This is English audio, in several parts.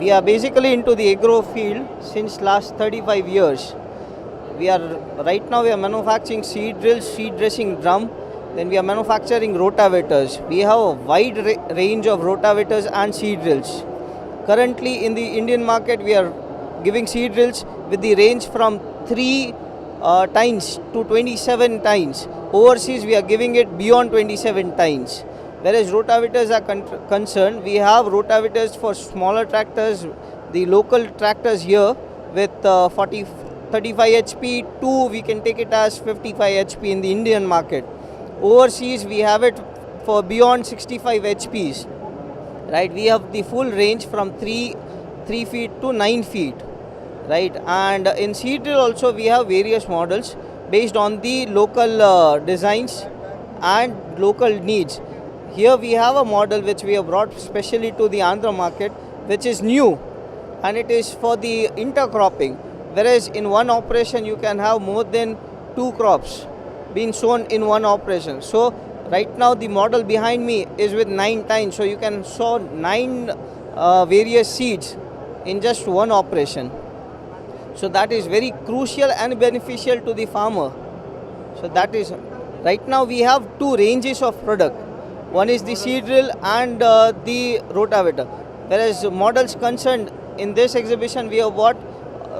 We are basically into the agro field since last 35 years. Right now we are manufacturing seed drills, seed dressing drum, then we are manufacturing rotavators. We have a wide range of rotavators and seed drills. Currently in the Indian market we are giving seed drills with the range from 3 tines to 27 tines. Overseas we are giving it beyond 27 tines. Whereas rotavators are concerned, we have rotavators for smaller tractors, the local tractors here with 35 HP to we can take it as 55 HP in the Indian market. Overseas we have it for beyond 65 HPs. Right, we have the full range from 3 feet to 9 feet. Right, and in seed drill also we have various models based on the local designs and local needs. Here we have a model which we have brought specially to the Andhra market, which is new, and it is for the intercropping. Whereas in one operation you can have more than 2 crops being sown in one operation. So right now the model behind me is with 9 tines, so you can sow 9 various seeds in just one operation. So that is very crucial and beneficial to the farmer. So that is, right now we have 2 ranges of product. One is the seed drill and the rotavator. Whereas models concerned in this exhibition we have bought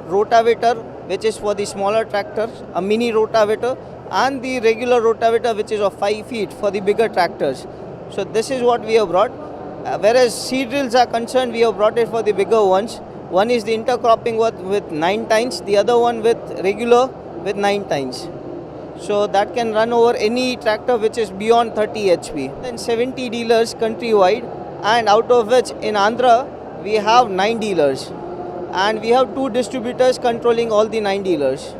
rotavator, which is for the smaller tractors, a mini rotavator, and the regular rotavator which is of 5 feet for the bigger tractors. So this is what we have brought. Whereas seed drills are concerned, we have brought it for the bigger ones. One is the intercropping with 9 tines, the other one with regular with 9 tines. So that can run over any tractor which is beyond 30 HP. Then 70 dealers countrywide, and out of which in Andhra we have 9 dealers. And we have 2 distributors controlling all the 9 dealers.